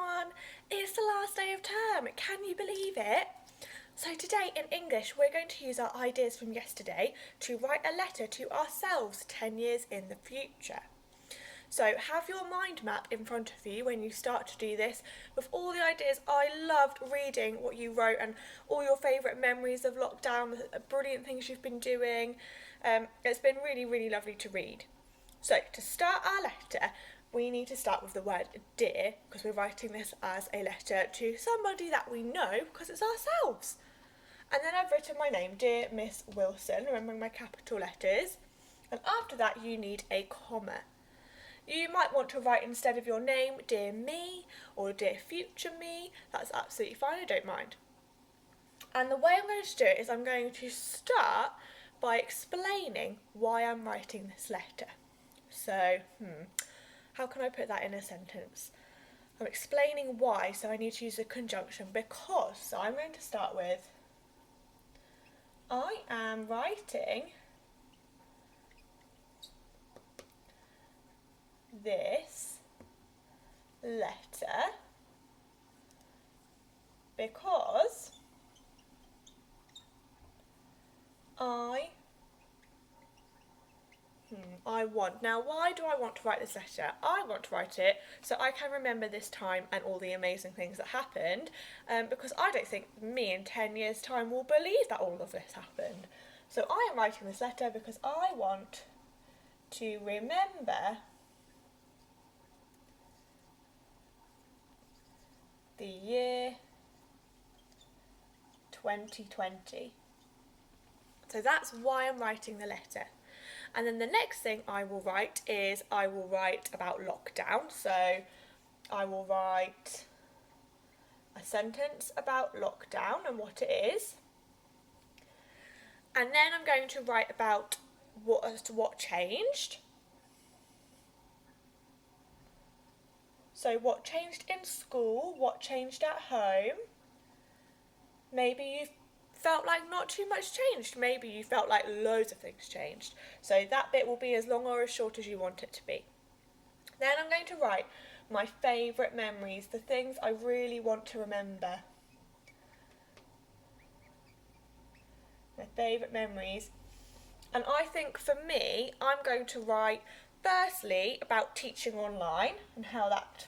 everyone! It's the last day of term, can you believe it? So today in English we're going to use our ideas from yesterday to write a letter to ourselves 10 years in the future. So have your mind map in front of you when you start to do this with all the ideas. I loved reading what you wrote and all your favourite memories of lockdown, the brilliant things you've been doing. It's been really lovely to read. So to start our letter, we need to start with the word dear, because we're writing this as a letter to somebody that we know because it's ourselves. And then I've written my name, Dear Miss Wilson, remembering my capital letters. And after that you need a comma. You might want to write instead of your name, Dear Me, or Dear Future Me. That's absolutely fine, I don't mind. And the way I'm going to do it is I'm going to start by explaining why I'm writing this letter. So, how can I put that in a sentence? I'm explaining why, so I need to use a conjunction because. So I'm going to start with, I am writing this letter because I want. Now, why do I want to write this letter? I want to write it so I can remember this time and all the amazing things that happened, because I don't think me in 10 years' time will believe that all of this happened. So I am writing this letter because I want to remember the year 2020. So that's why I'm writing the letter. And then the next thing I will write is I will write about lockdown. So I will write a sentence about lockdown and what it is. And then I'm going to write about what changed. So what changed in school, what changed at home. Maybe you felt like not too much changed. Maybe you felt like loads of things changed. So that bit will be as long or as short as you want it to be. Then I'm going to write my favourite memories, the things I really want to remember. My favourite memories. And I think for me, I'm going to write firstly about teaching online and how that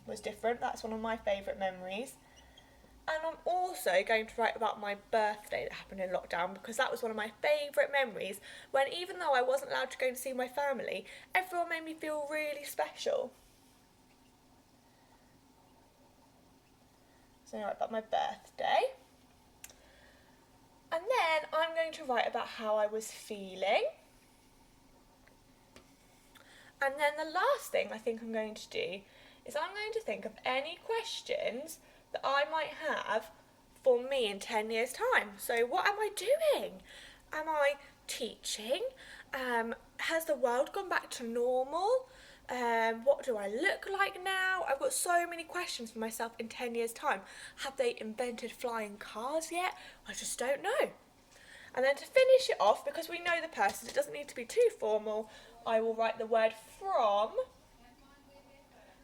was different. That's one of my favourite memories. And I'm also going to write about my birthday that happened in lockdown because that was one of my favourite memories when, even though I wasn't allowed to go and see my family, everyone made me feel really special. So I'm going to write about my birthday. And then I'm going to write about how I was feeling. And then the last thing I think I'm going to do is I'm going to think of any questions that I might have for me in 10 years' time. So what am I doing? Am I teaching? Has the world gone back to normal? What do I look like now? I've got so many questions for myself in 10 years' time. Have they invented flying cars yet? I just don't know. And then to finish it off, because we know the person, it doesn't need to be too formal, I will write the word from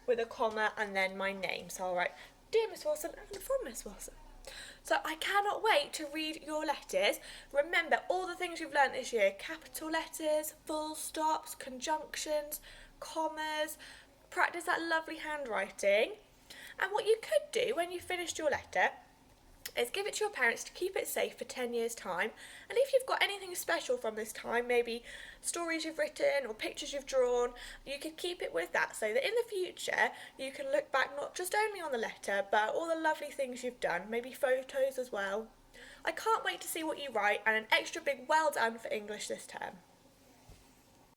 with a comma and then my name. So I'll write Dear Miss Wilson and from Miss Wilson. So I cannot wait to read your letters. Remember all the things you've learnt this year: capital letters, full stops, conjunctions, commas. Practice that lovely handwriting. And what you could do when you've finished your letter is give it to your parents to keep it safe for 10 years' time. And if you've got anything special from this time, maybe stories you've written or pictures you've drawn, you could keep it with that so that in the future you can look back not just only on the letter but all the lovely things you've done, maybe photos as well. I can't wait to see what you write, and an extra big well done for English this term.